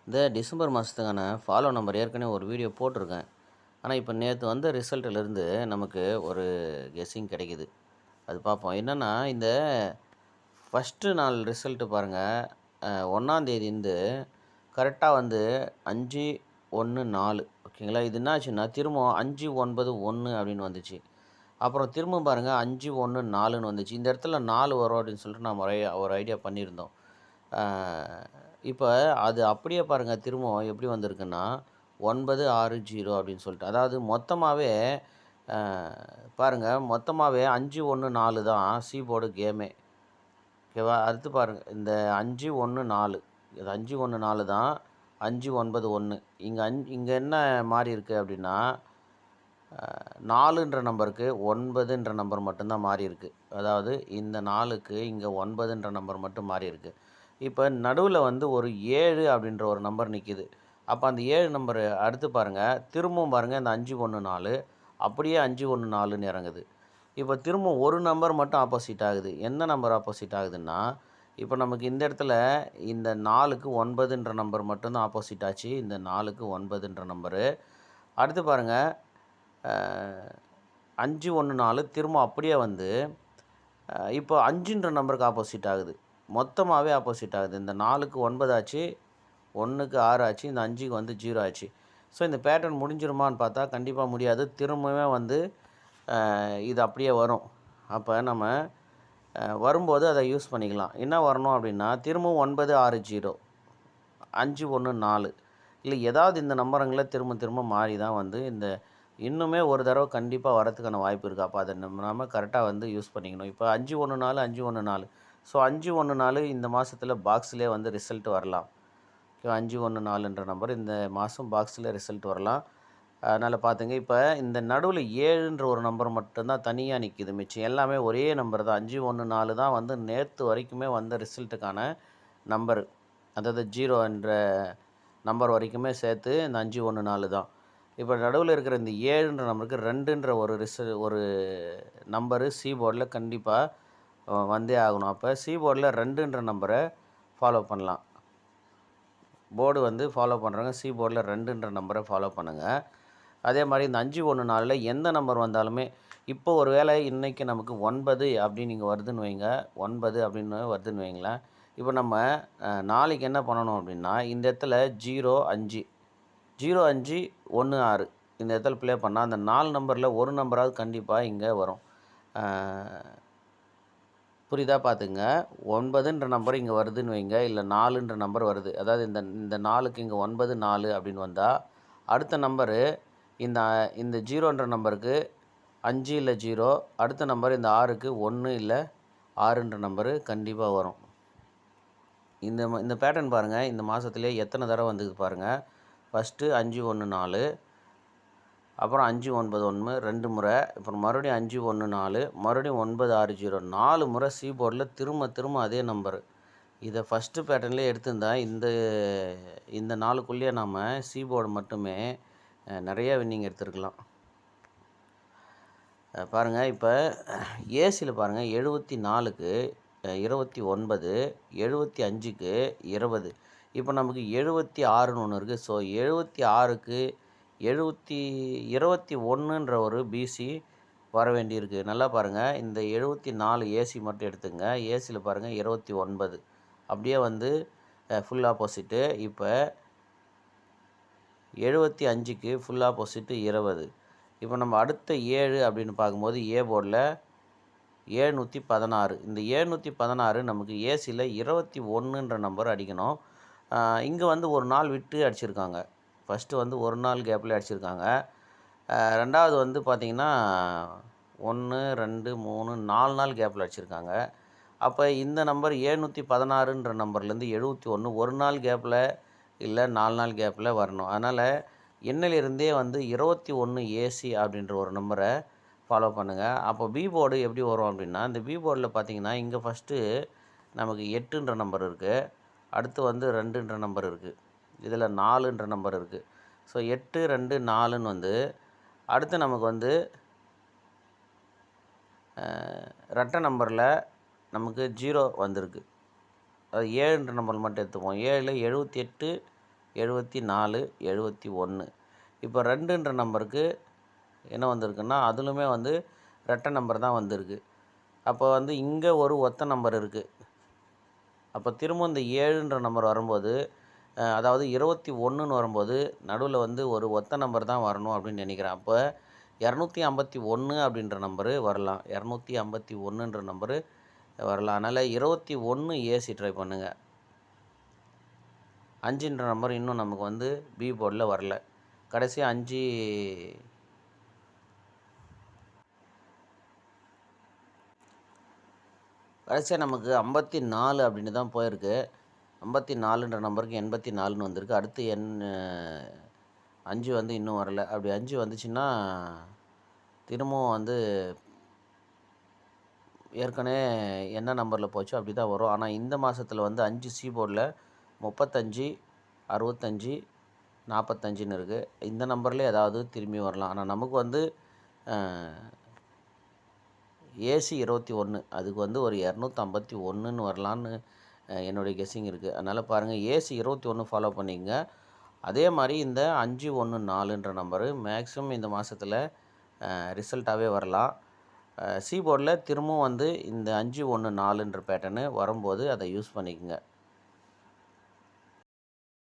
இந்த டிசம்பர் மாதத்துக்கான follow number ஏற்கனவே ஒரு வீடியோ போட்டிருக்கேன். ஆனால் இப்போ நேற்று வந்த ரிசல்ட்டிலேருந்து நமக்கு ஒரு கெஸ்ஸிங் கிடைக்குது. அது பார்ப்போம். என்னென்னா இந்த ஃபஸ்ட்டு நாள் ரிசல்ட்டு பாருங்கள், 1ஆந்தேதிந்து கரெக்டாக வந்து 5/1/4 ஓகேங்களா. இது என்ன ஆச்சுன்னா திரும்பவும் 5/9/1 அப்படின்னு வந்துச்சு. அப்புறம் திரும்பவும் பாருங்கள் 5/1/4ன்னு வந்துச்சு. இந்த இடத்துல 4 வரும் அப்படின்னு சொல்லிட்டு நம்ம ஒரு ஐடியா பண்ணியிருந்தோம். இப்போ அது அப்படியே பாருங்கள் திரும்பவும் எப்படி வந்திருக்குன்னா 960 அப்படின்னு சொல்லிட்டு, அதாவது மொத்தமாகவே பாருங்கள் மொத்தமாகவே 5/1/4 தான் சி போர்டு கேமே. ஓகேவா. அடுத்து பாருங்கள் இந்த 5/1/4 இது 5/1/4 தான் 5/9/1. இங்கே என்ன மாறி இருக்குது அப்படின்னா 4ன்ற நம்பருக்கு 9ன்ற நம்பர் மட்டும்தான் மாறி இருக்குது. அதாவது இந்த 4க்கு இங்கே 9ன்ற நம்பர் மட்டும் மாறி இருக்குது. இப்போ நடுவில் வந்து ஒரு 7 அப்படின்ற ஒரு நம்பர் நிற்கிது. அப்போ அந்த 7 நம்பரு அடுத்து பாருங்கள் திரும்பவும் பாருங்கள் இந்த 5/1/4 அப்படியே 5/1/4ன்னு இறங்குது. இப்போ திரும்ப ஒரு நம்பர் மட்டும் ஆப்போசிட் ஆகுது. என்ன நம்பர் ஆப்போசிட் ஆகுதுன்னா, இப்போ நமக்கு இந்த இடத்துல இந்த 4க்கு 9ன்ற நம்பர் மட்டும்தான் ஆப்போசிட் ஆச்சு. இந்த 4க்கு 9ன்ற நம்பரு. அடுத்து பாருங்கள் 5/1/4 திரும்ப அப்படியே வந்து இப்போ 5ன்ற நம்பருக்கு ஆப்போசிட் ஆகுது. மொத்தமாகவே ஆப்போசிட் ஆகுது. இந்த 4க்கு 9 ஆச்சு, 1க்கு 6 ஆச்சு, இந்த 5க்கு வந்து 0 ஆச்சு. ஸோ இந்த பேட்டர்ன் முடிஞ்சிருமான்னு பார்த்தா கண்டிப்பாக முடியாது. திரும்பவே வந்து இது அப்படியே வரும். அப்போ நம்ம வரும்போது அதை யூஸ் பண்ணிக்கலாம். என்ன வரணும் அப்படின்னா திரும்பவும் 960 5/1/4 இல்லை ஏதாவது இந்த நம்பருங்கள திரும்ப திரும்ப மாறி தான் வந்து இந்த இன்னுமே ஒரு தடவை கண்டிப்பாக வரதுக்கான வாய்ப்பு இருக்குது. அப்போ அதை நம்ம கரெக்டாக வந்து யூஸ் பண்ணிக்கணும். இப்போ 5/1/4 5/1/4 ஸோ 5/1/4 இந்த மாதத்தில் பாக்ஸ்லேயே வந்து ரிசல்ட் வரலாம். 5/1/4ன்ற நம்பர் இந்த மாதம் பாக்ஸில் ரிசல்ட் வரலாம். அதனால் பார்த்துங்க. இப்போ இந்த நடுவில் 7ன்ற ஒரு நம்பர் மட்டும்தான் தனியாக நிற்கிது. மிச்சம் எல்லாமே ஒரே நம்பர் தான். 5/1/4 தான் வந்து நேற்று வரைக்குமே வந்த ரிசல்ட்டுக்கான நம்பரு. அதாவது 0 என்ற நம்பர் வரைக்குமே சேர்த்து இந்த 5/1/4 தான். இப்போ நடுவில் இருக்கிற இந்த 7ன்ற நம்பருக்கு 2ன்ற ஒரு நம்பரு சி போர்டில் கண்டிப்பாக வந்தே ஆகணும். அப்போ சி போர்டில் 2ன்ற நம்பரை ஃபாலோ பண்ணலாம். போர்டு வந்து ஃபாலோ பண்ணுறவங்க சி போர்டில் 2ன்ற நம்பரை ஃபாலோ பண்ணுங்கள். அதே மாதிரி இந்த 5/1/4 எந்த நம்பர் வந்தாலுமே இப்போ ஒரு வேளை இன்றைக்கி நமக்கு 9 அப்படின்னு இங்கே வருதுன்னு வைங்க, 9 அப்படின்னு வருதுன்னு வைங்களேன். இப்போ நம்ம நாளைக்கு என்ன பண்ணணும் அப்படின்னா இந்த இடத்துல 05 05 16 இந்த இடத்துல ப்ளே பண்ணால் அந்த 4 நம்பரில் ஒரு நம்பராவது கண்டிப்பாக இங்கே வரும். புரியுதா பார்த்துங்க. 9ன்ற நம்பர் இங்கே வருதுன்னு வைங்க, இல்லை 4ன்ற நம்பர் வருது. அதாவது இந்த 4க்கு இங்கே 9 4 அப்படின்னு வந்தால் அடுத்த நம்பரு இந்த இந்த 0ன்ற நம்பருக்கு 5 இல்லை 0, அடுத்த நம்பர் இந்த 6க்கு 1 இல்லை 6ன்ற நம்பரு கண்டிப்பாக வரும். இந்த பேட்டர்ன் பாருங்கள் இந்த மாதத்துலேயே எத்தனை தடவை வந்தது பாருங்கள். ஃபஸ்ட்டு 5/1/4, அப்புறம் 5/9/1 2 முறை, அப்புறம் மறுபடியும் 5/1/4, மறுபடியும் 960 4 முறை சி போர்டில் திரும்ப திரும்ப அதே நம்பரு. இதை ஃபஸ்ட்டு பேட்டர்ன்லேயே எடுத்திருந்தா இந்த நாளுக்குள்ளேயே நாம் சி போர்டு மட்டுமே நிறைய வின்னிங் எடுத்துருக்கலாம். பாருங்கள் இப்போ ஏசியில் பாருங்கள் 74க்கு 29, 75க்கு 20. இப்போ நமக்கு 76ன்னு ஒன்று இருக்குது. ஸோ 76க்கு 21ன்ற ஒரு பிசி வர வேண்டியிருக்கு. நல்லா பாருங்கள் இந்த 74 ஏசி மட்டும் எடுத்துங்க. ஏசியில் பாருங்கள் 29 அப்படியே வந்து ஃபுல் ஆப்போசிட்டு. இப்போ 75க்கு ஃபுல் ஆப்போசிட்டு 20. இப்போ நம்ம அடுத்த 7 அப்படின்னு பார்க்கும்போது ஏ போர்டில் 716. இந்த 716 நமக்கு ஏசியில் 21ன்ற நம்பர் அடிக்கணும். இங்கே வந்து ஒரு நாள் விட்டு அடிச்சிருக்காங்க. ஃபஸ்ட்டு வந்து ஒரு நாள் கேப்பில் அடிச்சிருக்காங்க. ரெண்டாவது வந்து பார்த்திங்கன்னா 1 2 3 4 நாள் கேப்பில் அடிச்சிருக்காங்க. அப்போ இந்த நம்பர் 716ன்ற நம்பர்லேருந்து 71 ஒரு நாள் கேப்பில் இல்லை 4 நாள் கேப்பில் வரணும். அதனால் எண்ணிலிருந்தே வந்து 21 ஏசி அப்படின்ற ஒரு நம்பரை ஃபாலோ பண்ணுங்கள். அப்போ பி போர்டு எப்படி வரும் அப்படின்னா, இந்த பி போர்டில் பார்த்தீங்கன்னா இங்கே ஃபஸ்ட்டு நமக்கு 8ன்ற நம்பர் இருக்குது, அடுத்து வந்து 2ன்ற நம்பர் இருக்குது, இதில் 4ன்ற நம்பர் இருக்குது. ஸோ 8 2 4ன்னு வந்து அடுத்து நமக்கு வந்து ரெட்டை நம்பரில் நமக்கு 0 வந்திருக்கு. அது 7ன்ற நம்பர் மட்டும் எடுத்துப்போம். 7 78 74 71. இப்போ 2ன்ற நம்பருக்கு என்ன வந்திருக்குன்னா அதிலுமே வந்து ரெட்டை நம்பர் தான் வந்திருக்கு. அப்போ வந்து இங்கே ஒரு ஒத்த நம்பர் இருக்குது. அப்போ திரும்ப இந்த 7ன்ற நம்பர் வரும்போது அதாவது 21ன்னு வரும்போது நடுவில் வந்து ஒரு ஒத்த நம்பர் தான் வரணும் அப்படின்னு நினைக்கிறேன். அப்போ 251 அப்படின்ற நம்பரு வரலாம். 251ன்ற நம்பரு வரலாம். அதனால் 21 ஏசி ட்ரை பண்ணுங்கள். 5ன்ற நம்பர் இன்னும் நமக்கு வந்து பி போர்டில் வரல. கடைசியாக 5 கடைசியாக நமக்கு 54 அப்படின்னு தான் போயிருக்கு. 54ன்ற நம்பருக்கு 84ன்னு வந்திருக்கு. அடுத்து 5 வந்து இன்னும் வரல. அப்படி 5 வந்துச்சுன்னா திரும்பவும் வந்து ஏற்கனவே என்ன நம்பரில் போச்சோ அப்படி தான் வரும். ஆனால் இந்த மாதத்தில் வந்து 5 சி போர்டில் 35 65 45ன்னு இருக்குது. இந்த நம்பர்லேயே ஏதாவது திரும்பி வரலாம். ஆனால் நமக்கு வந்து ஏசி 21 அதுக்கு வந்து ஒரு 251ன்னு வரலான்னு என்னுடைய கெஸ்ஸிங் இருக்குது. அதனால் பாருங்கள், ஏசி 21 ஃபாலோ பண்ணிக்கங்க. அதே மாதிரி இந்த 514ன்ற நம்பரு மேக்ஸிமம் இந்த மாதத்தில் ரிசல்ட்டாகவே வரலாம். சி போர்டில் திரும்பவும் வந்து இந்த 514ன்ற பேட்டர்னு வரும்போது அதை யூஸ் பண்ணிக்கோங்க.